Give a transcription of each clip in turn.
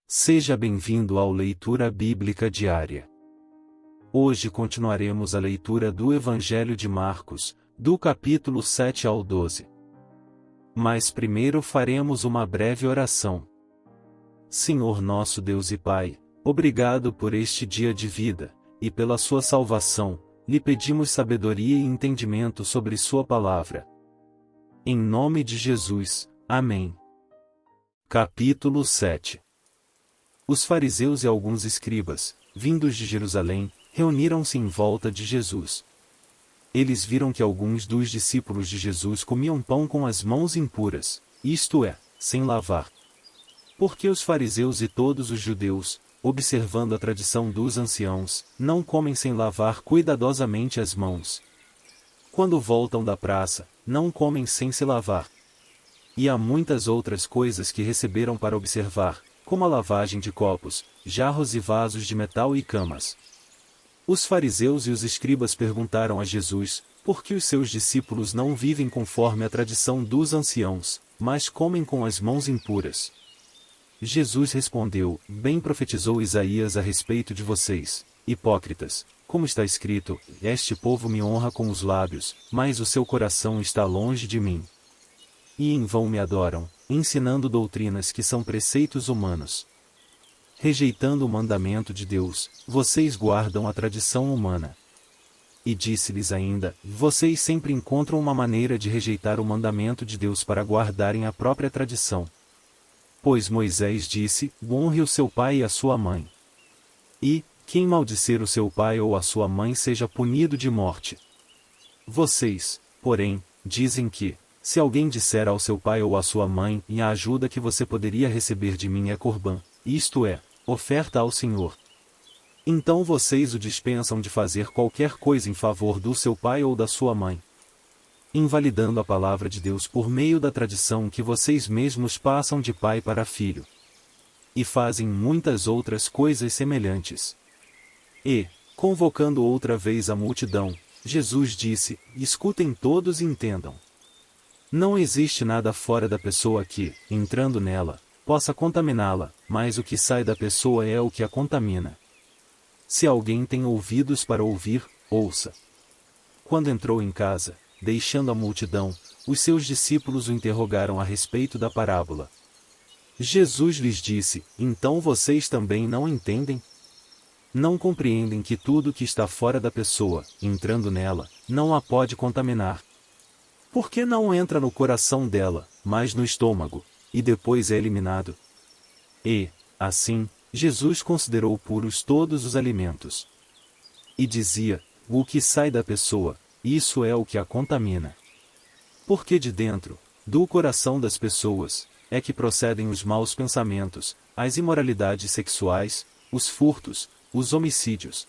Seja bem-vindo ao Leitura Bíblica Diária. Hoje continuaremos a leitura do Evangelho de Marcos, do capítulo 7 ao 12. Mas primeiro faremos uma breve oração. Senhor nosso Deus e Pai, obrigado por este dia de vida, e pela sua salvação, lhe pedimos sabedoria e entendimento sobre sua palavra. Em nome de Jesus, amém. Capítulo 7. Os fariseus e alguns escribas, vindos de Jerusalém, reuniram-se em volta de Jesus. Eles viram que alguns dos discípulos de Jesus comiam pão com as mãos impuras, isto é, sem lavar. Porque os fariseus e todos os judeus, observando a tradição dos anciãos, não comem sem lavar cuidadosamente as mãos. Quando voltam da praça, não comem sem se lavar. E há muitas outras coisas que receberam para observar, como a lavagem de copos, jarros e vasos de metal e camas. Os fariseus e os escribas perguntaram a Jesus, por que os seus discípulos não vivem conforme a tradição dos anciãos, mas comem com as mãos impuras? Jesus respondeu, bem profetizou Isaías a respeito de vocês, hipócritas, como está escrito, este povo me honra com os lábios, mas o seu coração está longe de mim. E em vão me adoram, ensinando doutrinas que são preceitos humanos. Rejeitando o mandamento de Deus, vocês guardam a tradição humana. E disse-lhes ainda, vocês sempre encontram uma maneira de rejeitar o mandamento de Deus para guardarem a própria tradição. Pois Moisés disse, honre o seu pai e a sua mãe. E, quem maldizer o seu pai ou a sua mãe seja punido de morte. Vocês, porém, dizem que, se alguém disser ao seu pai ou à sua mãe, e a ajuda que você poderia receber de mim é corbã, isto é, oferta ao Senhor. Então vocês o dispensam de fazer qualquer coisa em favor do seu pai ou da sua mãe, invalidando a palavra de Deus por meio da tradição que vocês mesmos passam de pai para filho. E fazem muitas outras coisas semelhantes. E, convocando outra vez a multidão, Jesus disse, escutem todos e entendam. Não existe nada fora da pessoa que, entrando nela, possa contaminá-la, mas o que sai da pessoa é o que a contamina. Se alguém tem ouvidos para ouvir, ouça. Quando entrou em casa, deixando a multidão, os seus discípulos o interrogaram a respeito da parábola. Jesus lhes disse, então vocês também não entendem? Não compreendem que tudo que está fora da pessoa, entrando nela, não a pode contaminar. Porque não entra no coração dela, mas no estômago, e depois é eliminado. E, assim, Jesus considerou puros todos os alimentos. E dizia, o que sai da pessoa, isso é o que a contamina. Porque de dentro, do coração das pessoas, é que procedem os maus pensamentos, as imoralidades sexuais, os furtos, os homicídios,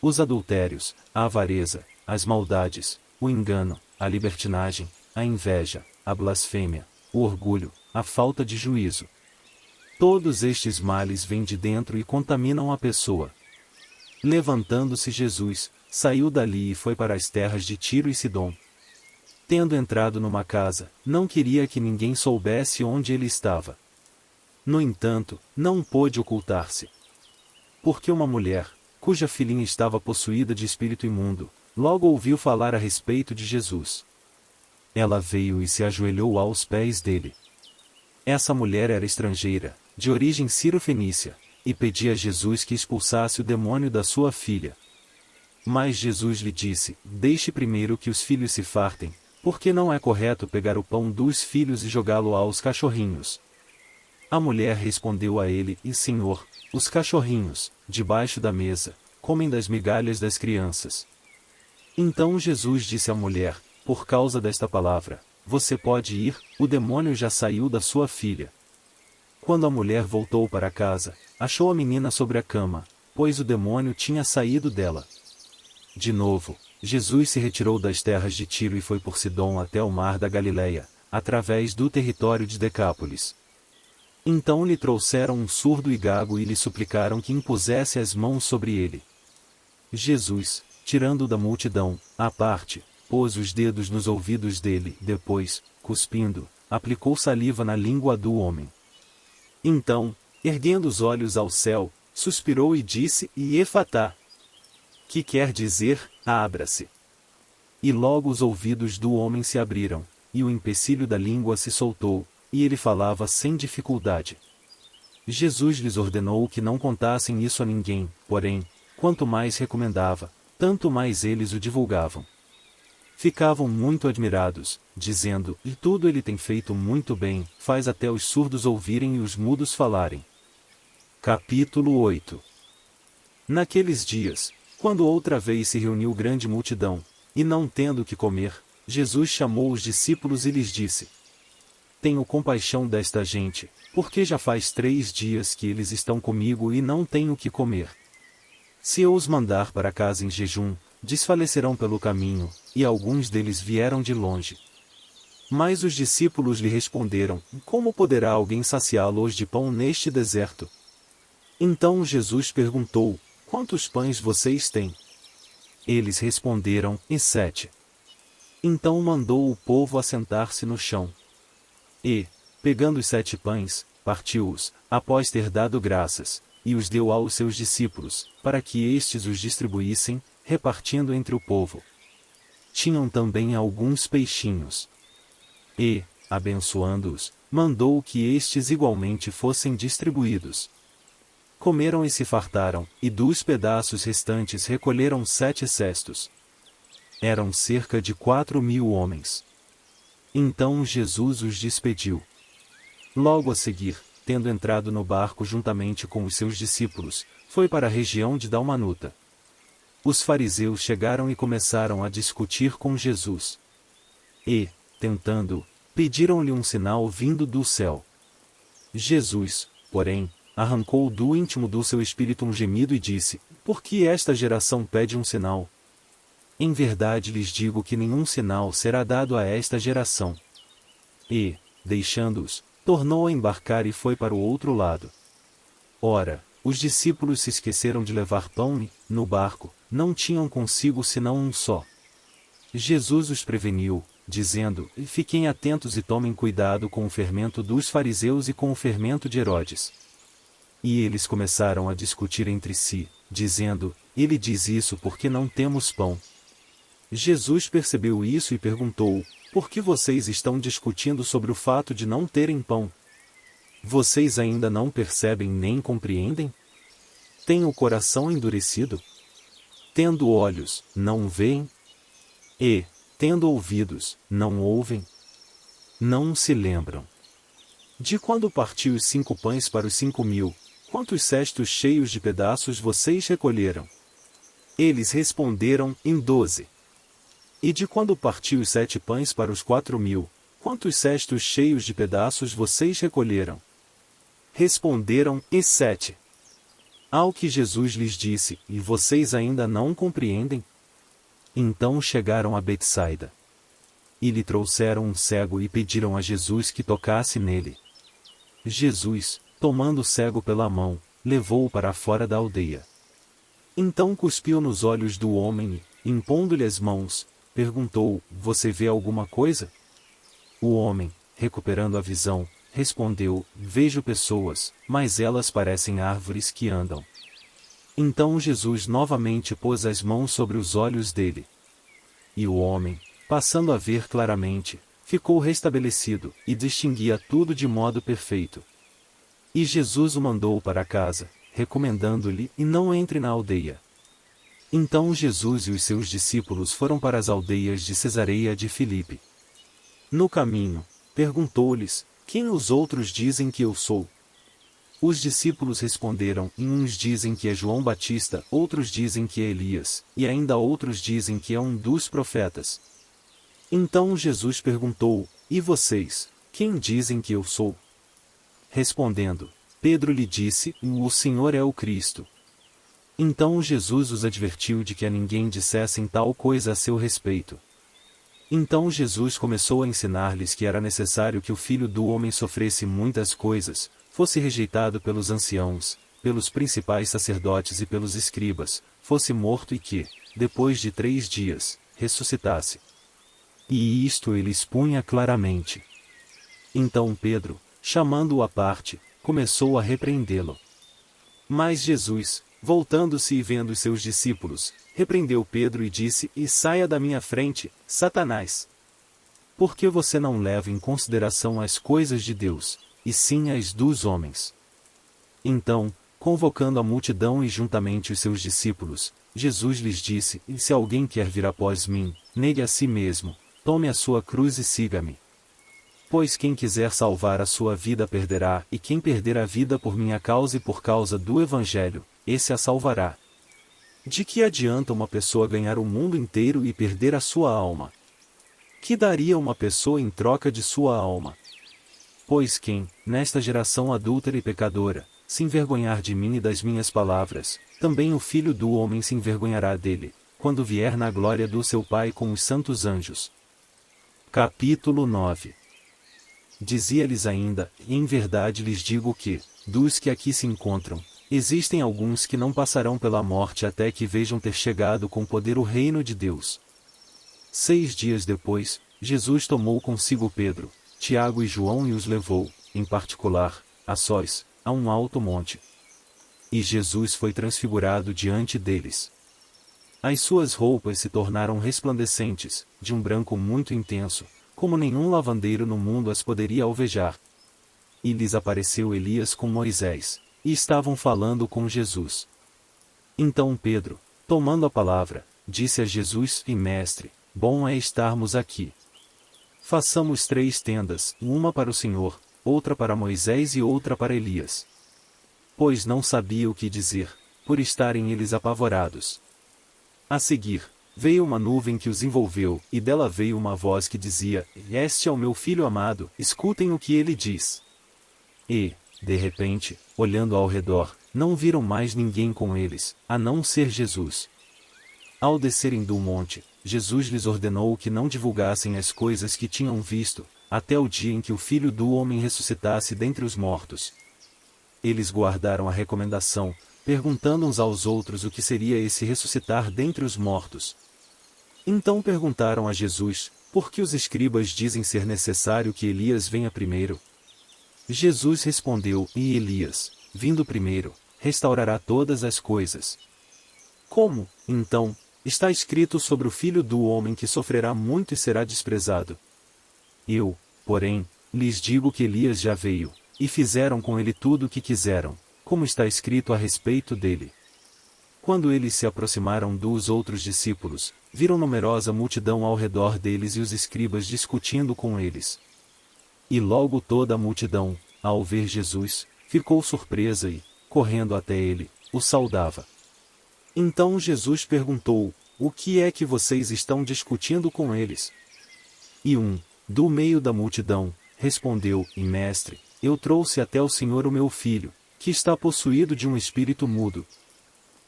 os adultérios, a avareza, as maldades, o engano, a libertinagem, a inveja, a blasfêmia, o orgulho, a falta de juízo. Todos estes males vêm de dentro e contaminam a pessoa. Levantando-se Jesus, saiu dali e foi para as terras de Tiro e Sidom. Tendo entrado numa casa, não queria que ninguém soubesse onde ele estava. No entanto, não pôde ocultar-se. Porque uma mulher, cuja filhinha estava possuída de espírito imundo, logo ouviu falar a respeito de Jesus. Ela veio e se ajoelhou aos pés dele. Essa mulher era estrangeira, de origem Ciro-fenícia, e pedia a Jesus que expulsasse o demônio da sua filha. Mas Jesus lhe disse, deixe primeiro que os filhos se fartem, porque não é correto pegar o pão dos filhos e jogá-lo aos cachorrinhos. A mulher respondeu a ele, Senhor, os cachorrinhos, debaixo da mesa, comem das migalhas das crianças. Então Jesus disse à mulher, por causa desta palavra, você pode ir, o demônio já saiu da sua filha. Quando a mulher voltou para casa, achou a menina sobre a cama, pois o demônio tinha saído dela. De novo, Jesus se retirou das terras de Tiro e foi por Sidom até o mar da Galileia, através do território de Decápolis. Então lhe trouxeram um surdo e gago e lhe suplicaram que impusesse as mãos sobre ele. Jesus, tirando-o da multidão, à parte, pôs os dedos nos ouvidos dele, depois, cuspindo, aplicou saliva na língua do homem. Então, Erguendo os olhos ao céu, suspirou e disse: Efatá, que quer dizer, abra-se. E logo os ouvidos do homem se abriram, e o empecilho da língua se soltou, e ele falava sem dificuldade. Jesus lhes ordenou que não contassem isso a ninguém, porém, quanto mais recomendava, tanto mais eles o divulgavam. Ficavam muito admirados, dizendo: E tudo ele tem feito muito bem, faz até os surdos ouvirem e os mudos falarem. Capítulo 8. Naqueles dias, quando outra vez se reuniu grande multidão, e não tendo o que comer, Jesus chamou os discípulos e lhes disse: Tenho compaixão desta gente, porque já faz 3 dias que eles estão comigo e não têm o que comer. Se eu os mandar para casa em jejum, desfalecerão pelo caminho, e alguns deles vieram de longe. Mas os discípulos lhe responderam: Como poderá alguém saciá-los de pão neste deserto? Então Jesus perguntou: Quantos pães vocês têm? Eles responderam: 7. Então mandou o povo assentar-se no chão. E, pegando os 7 pães, partiu-os, após ter dado graças, e os deu aos seus discípulos, para que estes os distribuíssem, repartindo entre o povo. Tinham também alguns peixinhos. E, abençoando-os, mandou que estes igualmente fossem distribuídos. Comeram e se fartaram, e dos pedaços restantes recolheram 7 cestos. Eram cerca de 4.000 homens. Então Jesus os despediu. Logo a seguir, tendo entrado no barco juntamente com os seus discípulos, foi para a região de Dalmanuta. Os fariseus chegaram e começaram a discutir com Jesus. E, tentando-o, pediram-lhe um sinal vindo do céu. Jesus, porém, arrancou do íntimo do seu espírito um gemido e disse: Por que esta geração pede um sinal? Em verdade lhes digo que nenhum sinal será dado a esta geração. E, deixando-os, tornou a embarcar e foi para o outro lado. Ora, os discípulos se esqueceram de levar pão e, no barco, não tinham consigo senão um só. Jesus os preveniu, dizendo: Fiquem atentos e tomem cuidado com o fermento dos fariseus e com o fermento de Herodes. E eles começaram a discutir entre si, dizendo: Ele diz isso porque não temos pão. Jesus percebeu isso e perguntou: Por que vocês estão discutindo sobre o fato de não terem pão? Vocês ainda não percebem nem compreendem? Têm o coração endurecido? Tendo olhos, não veem? E, tendo ouvidos, não ouvem? Não se lembram? De quando partiu os 5 pães para os 5.000, quantos cestos cheios de pedaços vocês recolheram? Eles responderam: Em 12. E de quando partiu os 7 pães para os 4.000, quantos cestos cheios de pedaços vocês recolheram? Responderam: Em 7. Ao que Jesus lhes disse: E vocês ainda não compreendem? Então chegaram a Betsaida. E lhe trouxeram um cego e pediram a Jesus que tocasse nele. Jesus, tomando o cego pela mão, levou-o para fora da aldeia. Então cuspiu nos olhos do homem e, impondo-lhe as mãos, perguntou: Você vê alguma coisa? O homem, recuperando a visão, respondeu: Vejo pessoas, mas elas parecem árvores que andam. Então Jesus novamente pôs as mãos sobre os olhos dele. E o homem, passando a ver claramente, ficou restabelecido, e distinguia tudo de modo perfeito. E Jesus o mandou para casa, recomendando-lhe: E não entre na aldeia. Então Jesus e os seus discípulos foram para as aldeias de Cesareia de Filipe. No caminho, perguntou-lhes: Quem os outros dizem que eu sou? Os discípulos responderam: Uns dizem que é João Batista, outros dizem que é Elias, e ainda outros dizem que é um dos profetas. Então Jesus perguntou: E vocês, quem dizem que eu sou? Respondendo, Pedro lhe disse: O Senhor é o Cristo. Então Jesus os advertiu de que a ninguém dissessem tal coisa a seu respeito. Então Jesus começou a ensinar-lhes que era necessário que o Filho do Homem sofresse muitas coisas, fosse rejeitado pelos anciãos, pelos principais sacerdotes e pelos escribas, fosse morto e que, depois de 3 dias, ressuscitasse. E isto ele expunha claramente. Então Pedro, chamando-o à parte, começou a repreendê-lo. Mas Jesus, voltando-se e vendo os seus discípulos, repreendeu Pedro e disse: E saia da minha frente, Satanás! Porque você não leva em consideração as coisas de Deus, e sim as dos homens. Então, convocando a multidão e juntamente os seus discípulos, Jesus lhes disse: E se alguém quer vir após mim, negue a si mesmo, tome a sua cruz e siga-me. Pois quem quiser salvar a sua vida perderá, e quem perder a vida por minha causa e por causa do Evangelho, esse a salvará. De que adianta uma pessoa ganhar o mundo inteiro e perder a sua alma? Que daria uma pessoa em troca de sua alma? Pois quem, nesta geração adúltera e pecadora, se envergonhar de mim e das minhas palavras, também o Filho do Homem se envergonhará dele, quando vier na glória do seu Pai com os santos anjos. Capítulo 9. Dizia-lhes ainda: Em verdade lhes digo que, dos que aqui se encontram, existem alguns que não passarão pela morte até que vejam ter chegado com poder o reino de Deus. 6 dias depois, Jesus tomou consigo Pedro, Tiago e João e os levou, em particular, a sós, a um alto monte. E Jesus foi transfigurado diante deles. As suas roupas se tornaram resplandecentes, de um branco muito intenso, como nenhum lavandeiro no mundo as poderia alvejar. E lhes apareceu Elias com Moisés, e estavam falando com Jesus. Então Pedro, tomando a palavra, disse a Jesus: E mestre, bom é estarmos aqui. Façamos 3 tendas, uma para o Senhor, outra para Moisés e outra para Elias. Pois não sabia o que dizer, por estarem eles apavorados. A seguir, veio uma nuvem que os envolveu, e dela veio uma voz que dizia: Este é o meu filho amado, escutem o que ele diz. E, de repente, olhando ao redor, não viram mais ninguém com eles, a não ser Jesus. Ao descerem do monte, Jesus lhes ordenou que não divulgassem as coisas que tinham visto, até o dia em que o Filho do Homem ressuscitasse dentre os mortos. Eles guardaram a recomendação, perguntando uns aos outros o que seria esse ressuscitar dentre os mortos. Então perguntaram a Jesus: Por que os escribas dizem ser necessário que Elias venha primeiro? Jesus respondeu: E Elias, vindo primeiro, restaurará todas as coisas. Como, então, está escrito sobre o Filho do Homem que sofrerá muito e será desprezado? Eu, porém, lhes digo que Elias já veio, e fizeram com ele tudo o que quiseram, como está escrito a respeito dele. Quando eles se aproximaram dos outros discípulos, viram numerosa multidão ao redor deles e os escribas discutindo com eles. E logo toda a multidão, ao ver Jesus, ficou surpresa e, correndo até ele, o saudava. Então Jesus perguntou: O que é que vocês estão discutindo com eles? E do meio da multidão, respondeu: E mestre, eu trouxe até o Senhor o meu filho, que está possuído de um espírito mudo.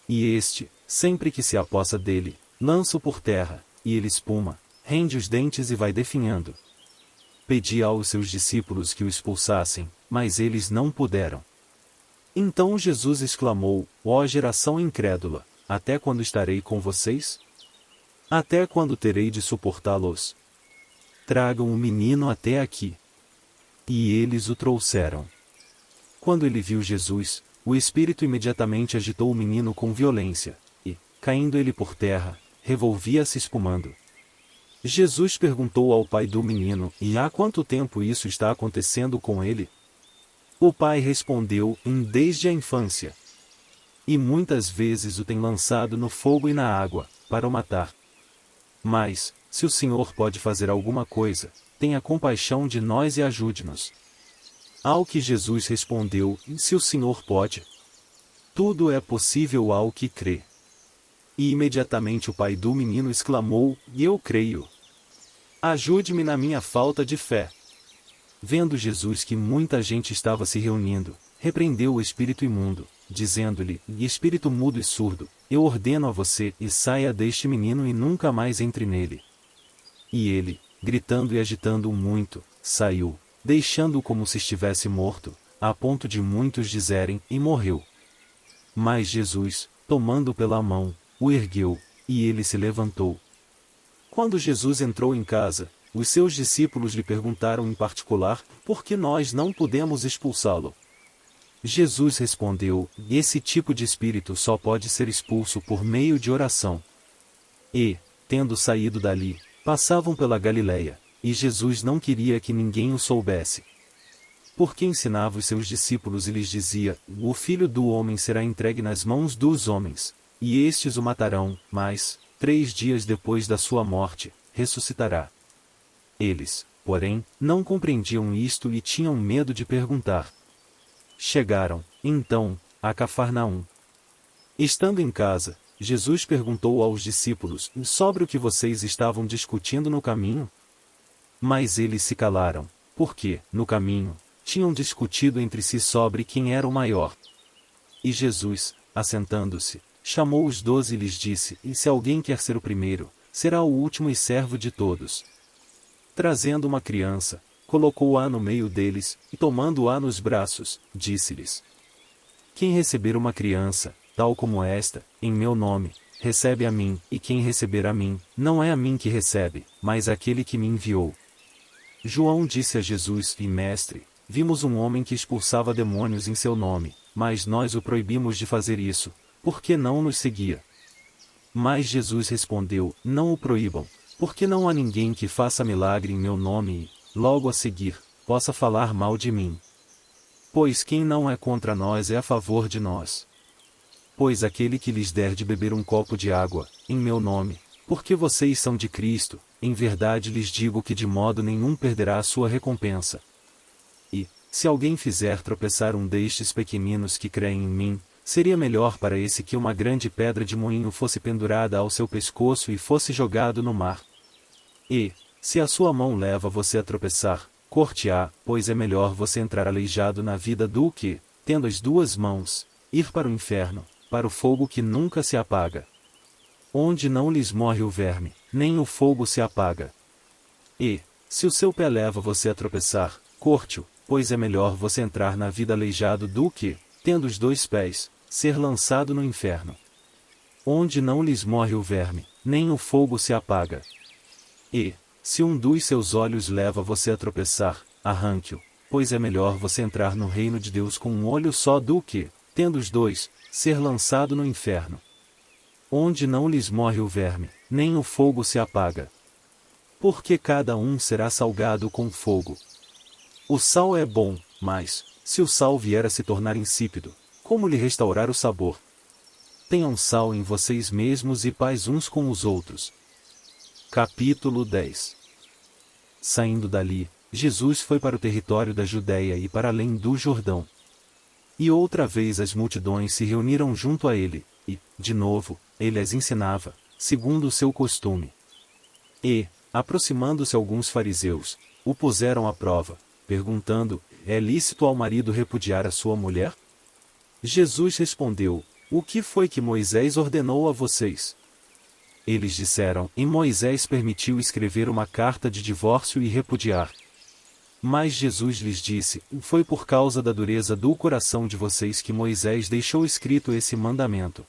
E este, sempre que se apossa dele, lança-o por terra, e ele espuma, rende os dentes e vai definhando. Pedi aos seus discípulos que o expulsassem, mas eles não puderam. Então Jesus exclamou: Ó geração incrédula, até quando estarei com vocês? Até quando terei de suportá-los? Tragam o menino até aqui. E eles o trouxeram. Quando ele viu Jesus, o espírito imediatamente agitou o menino com violência, e, caindo ele por terra, revolvia-se espumando. Jesus perguntou ao pai do menino: E há quanto tempo isso está acontecendo com ele? O pai respondeu: Desde a infância. E muitas vezes o tem lançado no fogo e na água, para o matar. Mas, se o Senhor pode fazer alguma coisa, tenha compaixão de nós e ajude-nos. Ao que Jesus respondeu: Se o Senhor pode, tudo é possível ao que crê. E imediatamente o pai do menino exclamou: Eu creio. Ajude-me na minha falta de fé. Vendo Jesus que muita gente estava se reunindo, repreendeu o espírito imundo, dizendo-lhe: Espírito mudo e surdo, eu ordeno a você, e saia deste menino e nunca mais entre nele. E ele, gritando e agitando-o muito, saiu, deixando-o como se estivesse morto, a ponto de muitos dizerem: E morreu. Mas Jesus, tomando pela mão, o ergueu, e ele se levantou. Quando Jesus entrou em casa, os seus discípulos lhe perguntaram em particular: Por que nós não podemos expulsá-lo? Jesus respondeu: esse tipo de espírito só pode ser expulso por meio de oração. E, tendo saído dali, passavam pela Galileia, e Jesus não queria que ninguém o soubesse. Porque ensinava os seus discípulos e lhes dizia: o Filho do Homem será entregue nas mãos dos homens, e estes o matarão, mas, 3 dias depois da sua morte, ressuscitará. Eles, porém, não compreendiam isto e tinham medo de perguntar. Chegaram, então, a Cafarnaum. Estando em casa, Jesus perguntou aos discípulos sobre o que vocês estavam discutindo no caminho. Mas eles se calaram, porque, no caminho, tinham discutido entre si sobre quem era o maior. E Jesus, assentando-se, chamou os 12 e lhes disse: e se alguém quer ser o primeiro, será o último e servo de todos. Trazendo uma criança, colocou-a no meio deles, e tomando-a nos braços, disse-lhes: quem receber uma criança, tal como esta, em meu nome, recebe a mim, e quem receber a mim, não é a mim que recebe, mas aquele que me enviou. João disse a Jesus: e mestre, vimos um homem que expulsava demônios em seu nome, mas nós o proibimos de fazer isso, porque não nos seguia. Mas Jesus respondeu: não o proíbam, porque não há ninguém que faça milagre em meu nome e, logo a seguir, possa falar mal de mim. Pois quem não é contra nós é a favor de nós. Pois aquele que lhes der de beber um copo de água, em meu nome, porque vocês são de Cristo, em verdade lhes digo que de modo nenhum perderá a sua recompensa. E, se alguém fizer tropeçar um destes pequeninos que creem em mim, seria melhor para esse que uma grande pedra de moinho fosse pendurada ao seu pescoço e fosse jogado no mar. E, se a sua mão leva você a tropeçar, corte-a, pois é melhor você entrar aleijado na vida do que, tendo as 2 mãos, ir para o inferno, para o fogo que nunca se apaga. Onde não lhes morre o verme, nem o fogo se apaga. E, se o seu pé leva você a tropeçar, corte-o, pois é melhor você entrar na vida aleijado do que, tendo os 2 pés, ser lançado no inferno. Onde não lhes morre o verme, nem o fogo se apaga. E, se um dos seus olhos leva você a tropeçar, arranque-o, pois é melhor você entrar no reino de Deus com um olho só do que, tendo os 2, ser lançado no inferno. Onde não lhes morre o verme, nem o fogo se apaga. Porque cada um será salgado com fogo. O sal é bom, mas, se o sal vier a se tornar insípido, como lhe restaurar o sabor? Tenham sal em vocês mesmos e paz uns com os outros. Capítulo 10. Saindo dali, Jesus foi para o território da Judéia e para além do Jordão. E outra vez as multidões se reuniram junto a ele, e, de novo, ele as ensinava, segundo o seu costume. E, aproximando-se alguns fariseus, o puseram à prova, perguntando: é lícito ao marido repudiar a sua mulher? Jesus respondeu: o que foi que Moisés ordenou a vocês? Eles disseram: e Moisés permitiu escrever uma carta de divórcio e repudiar. Mas Jesus lhes disse: foi por causa da dureza do coração de vocês que Moisés deixou escrito esse mandamento.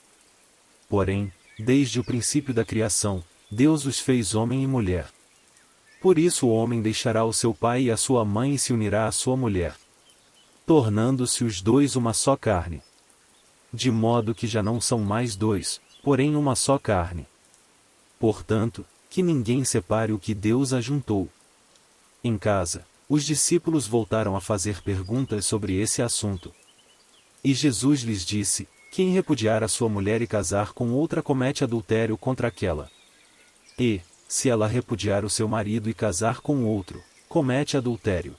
Porém, desde o princípio da criação, Deus os fez homem e mulher. Por isso o homem deixará o seu pai e a sua mãe e se unirá à sua mulher, tornando-se os 2 uma só carne. De modo que já não são mais 2, porém uma só carne. Portanto, que ninguém separe o que Deus ajuntou. Em casa, os discípulos voltaram a fazer perguntas sobre esse assunto. E Jesus lhes disse: quem repudiar a sua mulher e casar com outra comete adultério contra aquela. E, se ela repudiar o seu marido e casar com outro, comete adultério.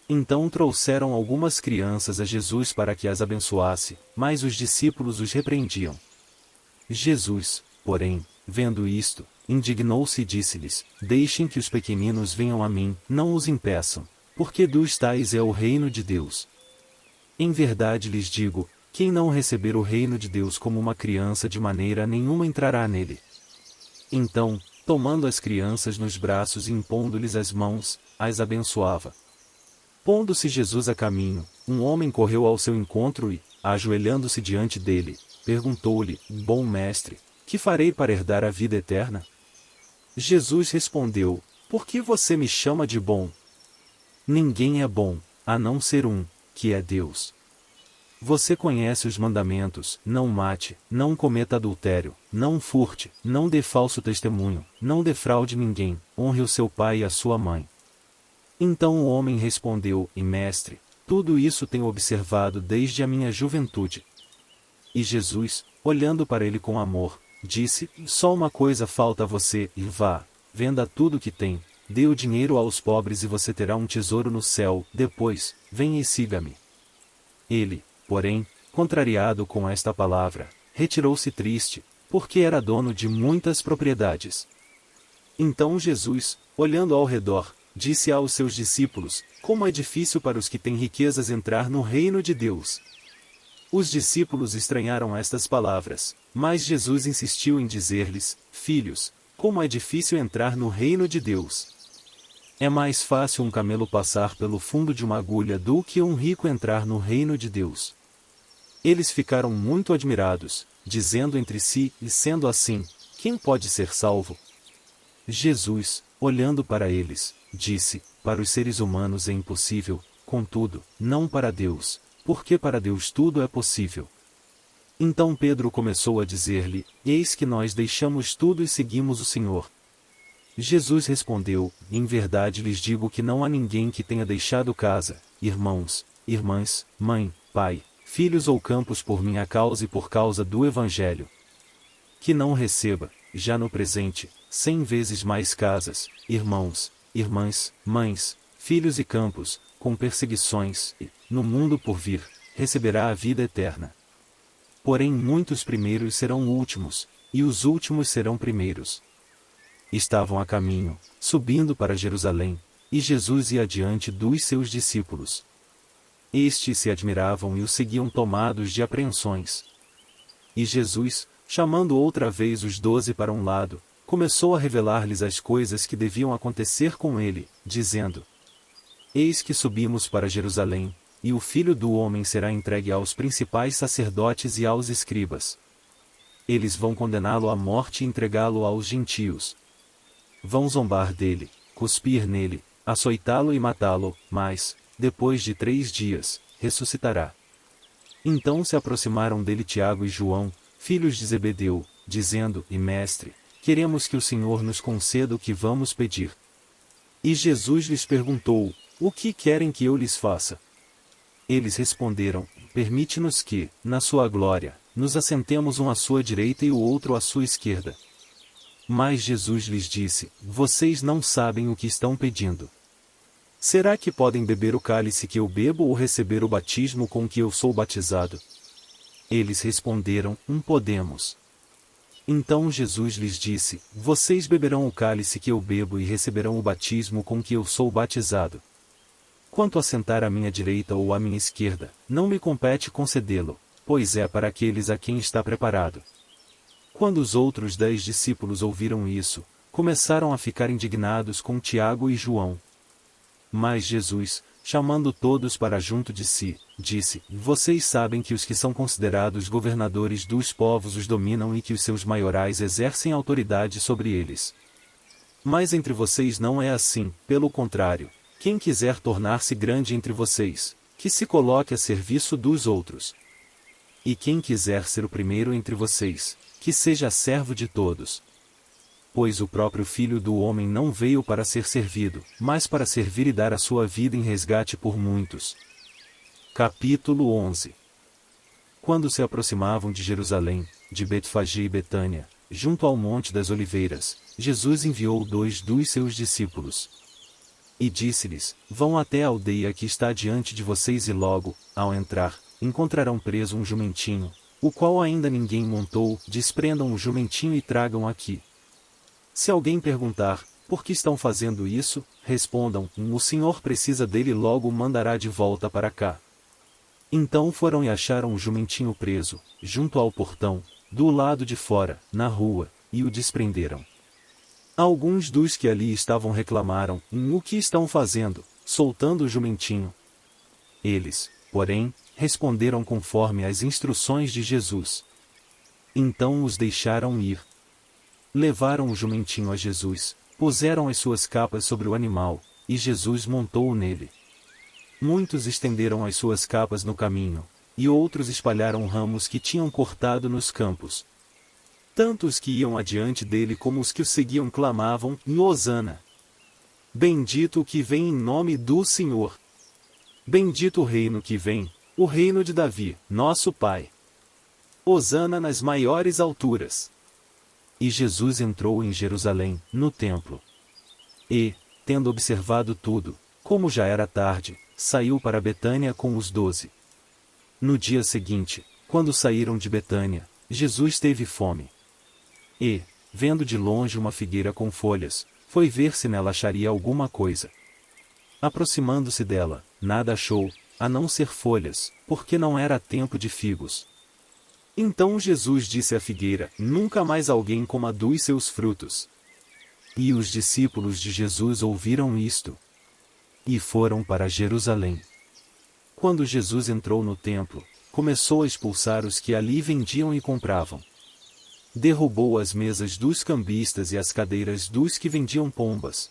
Então trouxeram algumas crianças a Jesus para que as abençoasse, mas os discípulos os repreendiam. Jesus, porém, vendo isto, indignou-se e disse-lhes: deixem que os pequeninos venham a mim, não os impeçam, porque dos tais é o reino de Deus. Em verdade lhes digo, quem não receber o reino de Deus como uma criança de maneira nenhuma entrará nele. Então, tomando as crianças nos braços e impondo-lhes as mãos, as abençoava. Pondo-se Jesus a caminho, um homem correu ao seu encontro e, ajoelhando-se diante dele, perguntou-lhe: bom mestre, que farei para herdar a vida eterna? Jesus respondeu: por que você me chama de bom? Ninguém é bom, a não ser um, que é Deus. Você conhece os mandamentos: não mate, não cometa adultério, não furte, não dê falso testemunho, não defraude ninguém, honre o seu pai e a sua mãe. Então o homem respondeu: E mestre, tudo isso tenho observado desde a minha juventude. E Jesus, olhando para ele com amor, disse: Só uma coisa falta a você, e vá, venda tudo o que tem, dê o dinheiro aos pobres e você terá um tesouro no céu, depois, venha e siga-me. Ele, porém, contrariado com esta palavra, retirou-se triste, porque era dono de muitas propriedades. Então Jesus, olhando ao redor, disse aos seus discípulos: Como é difícil para os que têm riquezas entrar no reino de Deus. Os discípulos estranharam estas palavras, mas Jesus insistiu em dizer-lhes: Filhos, como é difícil entrar no reino de Deus. É mais fácil um camelo passar pelo fundo de uma agulha do que um rico entrar no reino de Deus. Eles ficaram muito admirados, dizendo entre si: E sendo assim, quem pode ser salvo? Jesus, olhando para eles, disse: Para os seres humanos é impossível, contudo, não para Deus, porque para Deus tudo é possível. Então Pedro começou a dizer-lhe: Eis que nós deixamos tudo e seguimos o Senhor. Jesus respondeu: Em verdade lhes digo que não há ninguém que tenha deixado casa, irmãos, irmãs, mãe, pai, filhos ou campos por minha causa e por causa do Evangelho, que não receba, já no presente, 100 vezes mais casas, irmãos, irmãs, mães, filhos e campos, com perseguições, e, no mundo por vir, receberá a vida eterna. Porém muitos primeiros serão últimos, e os últimos serão primeiros. Estavam a caminho, subindo para Jerusalém, e Jesus ia adiante dos seus discípulos. Estes se admiravam e o seguiam tomados de apreensões. E Jesus, chamando outra vez os 12 para um lado, começou a revelar-lhes as coisas que deviam acontecer com ele, dizendo: Eis que subimos para Jerusalém, e o Filho do Homem será entregue aos principais sacerdotes e aos escribas. Eles vão condená-lo à morte e entregá-lo aos gentios. Vão zombar dele, cuspir nele, açoitá-lo e matá-lo, mas, depois de 3 dias, ressuscitará. Então se aproximaram dele Tiago e João, filhos de Zebedeu, dizendo: E mestre, queremos que o Senhor nos conceda o que vamos pedir. E Jesus lhes perguntou: O que querem que eu lhes faça? Eles responderam: Permite-nos que, na sua glória, nos assentemos um à sua direita e o outro à sua esquerda. Mas Jesus lhes disse: Vocês não sabem o que estão pedindo. Será que podem beber o cálice que eu bebo ou receber o batismo com que eu sou batizado? Eles responderam: Podemos. Então Jesus lhes disse: Vocês beberão o cálice que eu bebo e receberão o batismo com que eu sou batizado. Quanto a sentar à minha direita ou à minha esquerda, não me compete concedê-lo, pois é para aqueles a quem está preparado. Quando os outros 10 discípulos ouviram isso, começaram a ficar indignados com Tiago e João. Mas Jesus, chamando todos para junto de si, disse: Vocês sabem que os que são considerados governadores dos povos os dominam e que os seus maiorais exercem autoridade sobre eles. Mas entre vocês não é assim, pelo contrário, quem quiser tornar-se grande entre vocês, que se coloque a serviço dos outros. E quem quiser ser o primeiro entre vocês, que seja servo de todos. Pois o próprio Filho do Homem não veio para ser servido, mas para servir e dar a sua vida em resgate por muitos. Capítulo 11. Quando se aproximavam de Jerusalém, de Betfagé e Betânia, junto ao Monte das Oliveiras, Jesus enviou 2 dos seus discípulos. E disse-lhes: Vão até a aldeia que está diante de vocês e logo, ao entrar, encontrarão preso um jumentinho, o qual ainda ninguém montou, desprendam o jumentinho e tragam aqui. Se alguém perguntar: Por que estão fazendo isso? Respondam: O Senhor precisa dele e logo o mandará de volta para cá. Então foram e acharam o jumentinho preso, junto ao portão, do lado de fora, na rua, e o desprenderam. Alguns dos que ali estavam reclamaram: O que estão fazendo, soltando o jumentinho? Eles, porém, responderam conforme as instruções de Jesus. Então os deixaram ir. Levaram o jumentinho a Jesus, puseram as suas capas sobre o animal, e Jesus montou nele. Muitos estenderam as suas capas no caminho, e outros espalharam ramos que tinham cortado nos campos. Tanto os que iam adiante dele como os que o seguiam clamavam: Hosana! Bendito o que vem em nome do Senhor! Bendito o reino que vem, o reino de Davi, nosso Pai! Hosana nas maiores alturas! E Jesus entrou em Jerusalém, no templo. E, tendo observado tudo, como já era tarde, saiu para Betânia com os 12. No dia seguinte, quando saíram de Betânia, Jesus teve fome. E, vendo de longe uma figueira com folhas, foi ver se nela acharia alguma coisa. Aproximando-se dela, nada achou, a não ser folhas, porque não era tempo de figos. Então Jesus disse à figueira: Nunca mais alguém coma dos seus frutos. E os discípulos de Jesus ouviram isto. E foram para Jerusalém. Quando Jesus entrou no templo, começou a expulsar os que ali vendiam e compravam. Derrubou as mesas dos cambistas e as cadeiras dos que vendiam pombas.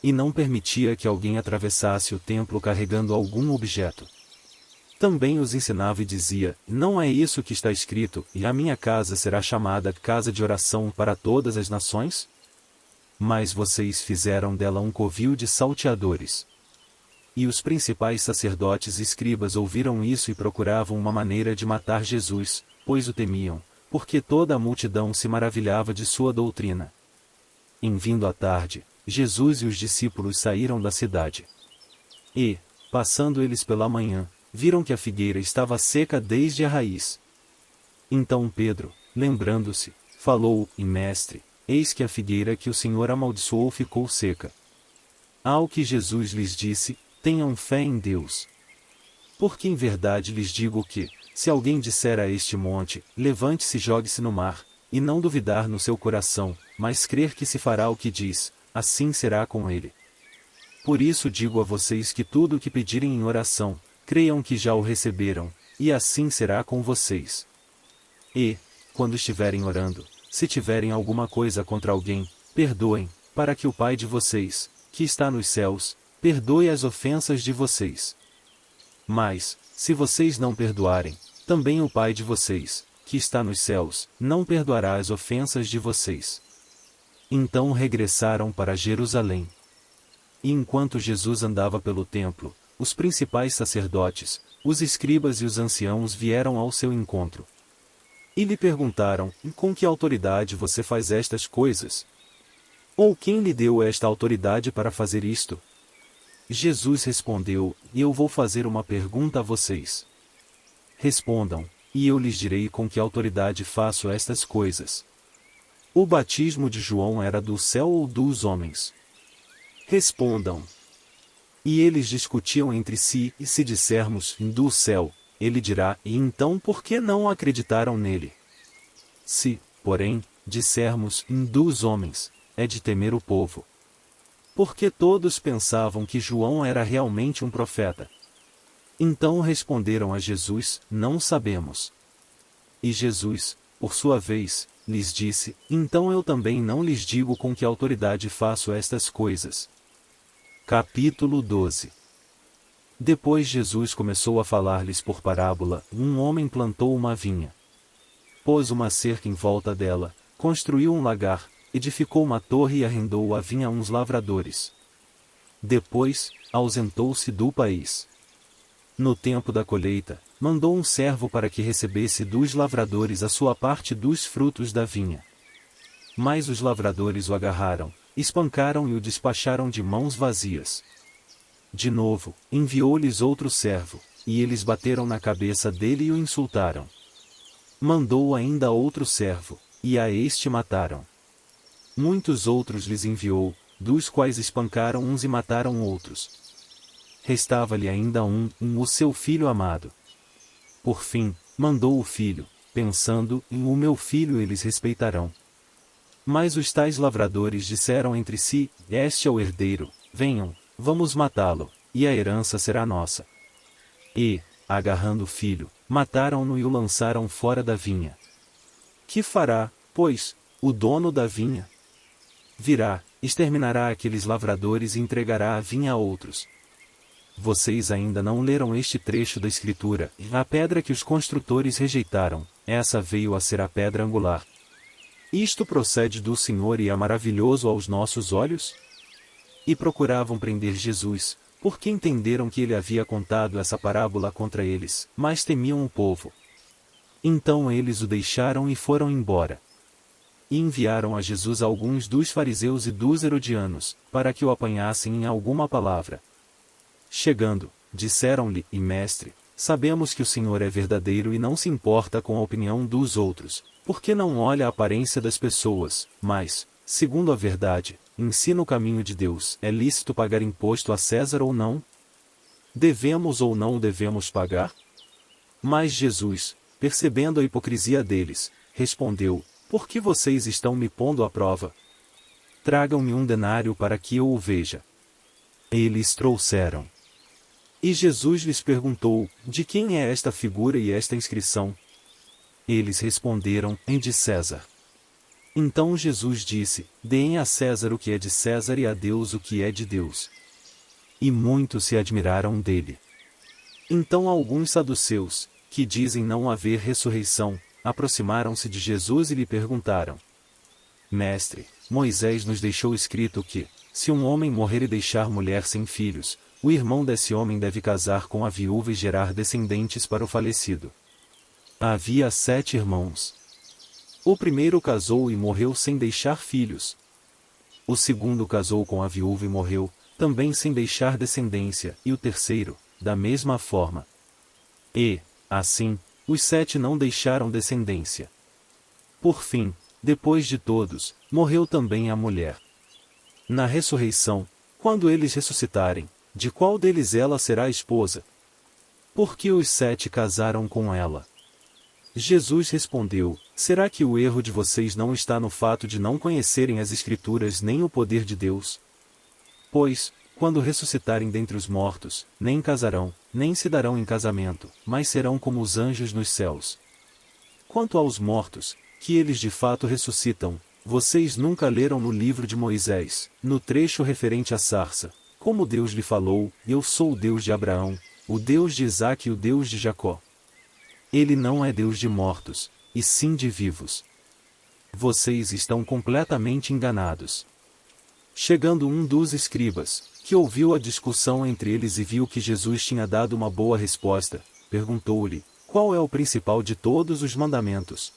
E não permitia que alguém atravessasse o templo carregando algum objeto. Também os ensinava e dizia: Não é isso que está escrito, e a minha casa será chamada casa de oração para todas as nações? Mas vocês fizeram dela um covil de salteadores. E os principais sacerdotes e escribas ouviram isso e procuravam uma maneira de matar Jesus, pois o temiam, porque toda a multidão se maravilhava de sua doutrina. Em vindo a tarde, Jesus e os discípulos saíram da cidade. E, passando eles pela manhã, viram que a figueira estava seca desde a raiz. Então Pedro, lembrando-se, falou: Mestre, eis que a figueira que o Senhor amaldiçoou ficou seca. Ao que Jesus lhes disse: Tenham fé em Deus. Porque em verdade lhes digo que, se alguém disser a este monte: Levante-se e jogue-se no mar, e não duvidar no seu coração, mas crer que se fará o que diz, assim será com ele. Por isso digo a vocês que tudo o que pedirem em oração, creiam que já o receberam, e assim será com vocês. E, quando estiverem orando, se tiverem alguma coisa contra alguém, perdoem, para que o Pai de vocês, que está nos céus, perdoe as ofensas de vocês. Mas, se vocês não perdoarem, também o Pai de vocês, que está nos céus, não perdoará as ofensas de vocês. Então regressaram para Jerusalém. E enquanto Jesus andava pelo templo, os principais sacerdotes, os escribas e os anciãos vieram ao seu encontro. E lhe perguntaram: Com que autoridade você faz estas coisas? Ou quem lhe deu esta autoridade para fazer isto? Jesus respondeu: Eu vou fazer uma pergunta a vocês. Respondam, e eu lhes direi com que autoridade faço estas coisas. O batismo de João era do céu ou dos homens? Respondam. E eles discutiam entre si, e se dissermos: do céu, ele dirá: e então por que não acreditaram nele? Se, porém, dissermos: dos homens, é de temer o povo. Porque todos pensavam que João era realmente um profeta. Então responderam a Jesus: Não sabemos. E Jesus, por sua vez, lhes disse: Então eu também não lhes digo com que autoridade faço estas coisas. Capítulo 12. Depois Jesus começou a falar-lhes por parábola: Um homem plantou uma vinha. Pôs uma cerca em volta dela, construiu um lagar, edificou uma torre e arrendou a vinha a uns lavradores. Depois, ausentou-se do país. No tempo da colheita, mandou um servo para que recebesse dos lavradores a sua parte dos frutos da vinha. Mas os lavradores o agarraram, espancaram e o despacharam de mãos vazias. De novo, enviou-lhes outro servo, e eles bateram na cabeça dele e o insultaram. Mandou ainda outro servo, e a este mataram. Muitos outros lhes enviou, dos quais espancaram uns e mataram outros. Restava-lhe ainda o seu filho amado. Por fim, mandou o filho, pensando: em o meu filho eles respeitarão. Mas os tais lavradores disseram entre si: Este é o herdeiro, venham, vamos matá-lo, e a herança será nossa. E, agarrando o filho, mataram-no e o lançaram fora da vinha. Que fará, pois, o dono da vinha? Virá, exterminará aqueles lavradores e entregará a vinha a outros. vocês ainda não leram este trecho da Escritura: a pedra que os construtores rejeitaram, essa veio a ser a pedra angular. Isto procede do Senhor e é maravilhoso aos nossos olhos? E procuravam prender Jesus, porque entenderam que ele havia contado essa parábola contra eles, mas temiam o povo. Então eles o deixaram e foram embora. E enviaram a Jesus alguns dos fariseus e dos herodianos, para que o apanhassem em alguma palavra. Chegando, disseram-lhe: e mestre, sabemos que o Senhor é verdadeiro e não se importa com a opinião dos outros, porque não olha a aparência das pessoas, mas, segundo a verdade, ensina o caminho de Deus. É lícito pagar imposto a César ou não? Devemos ou não devemos pagar? Mas Jesus, percebendo a hipocrisia deles, respondeu: por que vocês estão me pondo à prova? Tragam-me um denário para que eu o veja. Eles trouxeram. E Jesus lhes perguntou: de quem é esta figura e esta inscrição? Eles responderam: é de César. Então Jesus disse: deem a César o que é de César e a Deus o que é de Deus. E muitos se admiraram dele. Então alguns saduceus, que dizem não haver ressurreição, aproximaram-se de Jesus e lhe perguntaram: mestre, Moisés nos deixou escrito que, se um homem morrer e deixar mulher sem filhos, o irmão desse homem deve casar com a viúva e gerar descendentes para o falecido. Havia 7 irmãos. O primeiro casou e morreu sem deixar filhos. O segundo casou com a viúva e morreu, também sem deixar descendência, e o terceiro, da mesma forma. E, assim, os 7 não deixaram descendência. Por fim, depois de todos, morreu também a mulher. Na ressurreição, quando eles ressuscitarem, de qual deles ela será esposa? Porque os 7 casaram com ela. Jesus respondeu: será que o erro de vocês não está no fato de não conhecerem as Escrituras nem o poder de Deus? Pois, quando ressuscitarem dentre os mortos, nem casarão, nem se darão em casamento, mas serão como os anjos nos céus. Quanto aos mortos, que eles de fato ressuscitam, vocês nunca leram no livro de Moisés, no trecho referente à sarça, como Deus lhe falou: eu sou o Deus de Abraão, o Deus de Isaque e o Deus de Jacó. Ele não é Deus de mortos, e sim de vivos. Vocês estão completamente enganados. Chegando um dos escribas, que ouviu a discussão entre eles e viu que Jesus tinha dado uma boa resposta, perguntou-lhe: qual é o principal de todos os mandamentos?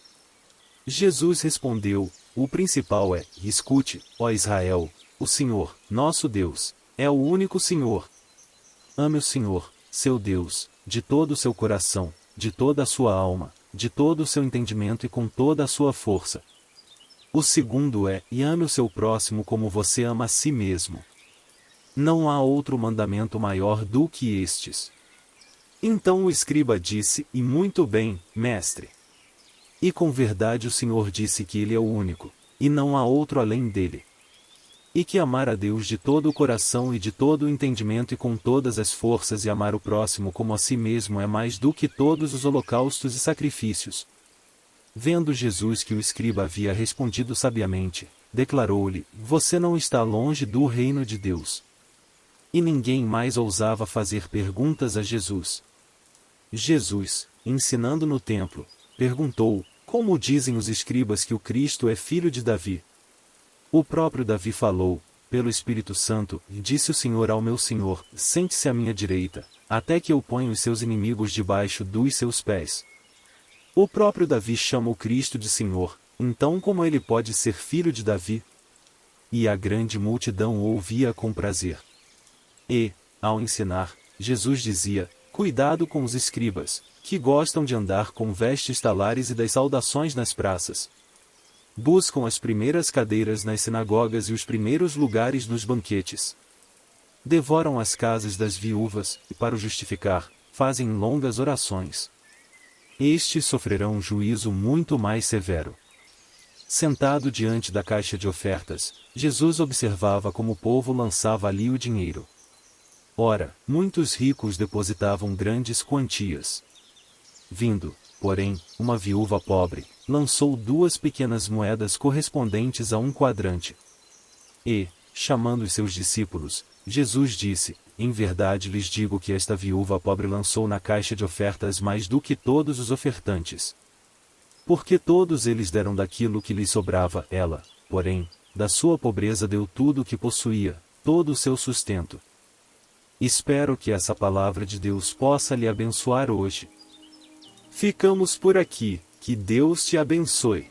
Jesus respondeu: o principal é: escute, ó Israel, o Senhor, nosso Deus, é o único Senhor. Ame o Senhor, seu Deus, de todo o seu coração, de toda a sua alma, de todo o seu entendimento e com toda a sua força. O segundo é: e ame o seu próximo como você ama a si mesmo. Não há outro mandamento maior do que estes. Então o escriba disse: e muito bem, mestre. E com verdade o Senhor disse que Ele é o único, e não há outro além dele. E que amar a Deus de todo o coração e de todo o entendimento e com todas as forças e amar o próximo como a si mesmo é mais do que todos os holocaustos e sacrifícios. Vendo Jesus que o escriba havia respondido sabiamente, declarou-lhe: você não está longe do reino de Deus. E ninguém mais ousava fazer perguntas a Jesus. Jesus, ensinando no templo, perguntou: como dizem os escribas que o Cristo é filho de Davi? O próprio Davi falou, pelo Espírito Santo, e disse o Senhor ao meu Senhor: sente-se à minha direita, até que eu ponha os seus inimigos debaixo dos seus pés. O próprio Davi chama o Cristo de Senhor, então como ele pode ser filho de Davi? E a grande multidão o ouvia com prazer. E, ao ensinar, Jesus dizia: cuidado com os escribas, que gostam de andar com vestes talares e das saudações nas praças. Buscam as primeiras cadeiras nas sinagogas e os primeiros lugares nos banquetes. Devoram as casas das viúvas, e para o justificar, fazem longas orações. Estes sofrerão um juízo muito mais severo. Sentado diante da caixa de ofertas, Jesus observava como o povo lançava ali o dinheiro. Ora, muitos ricos depositavam grandes quantias. Vindo, porém, uma viúva pobre, lançou 2 pequenas moedas correspondentes a 1 quadrante. E, chamando os seus discípulos, Jesus disse: em verdade lhes digo que esta viúva pobre lançou na caixa de ofertas mais do que todos os ofertantes. Porque todos eles deram daquilo que lhes sobrava, ela, porém, da sua pobreza deu tudo o que possuía, todo o seu sustento. Espero que essa palavra de Deus possa lhe abençoar hoje. Ficamos por aqui, que Deus te abençoe.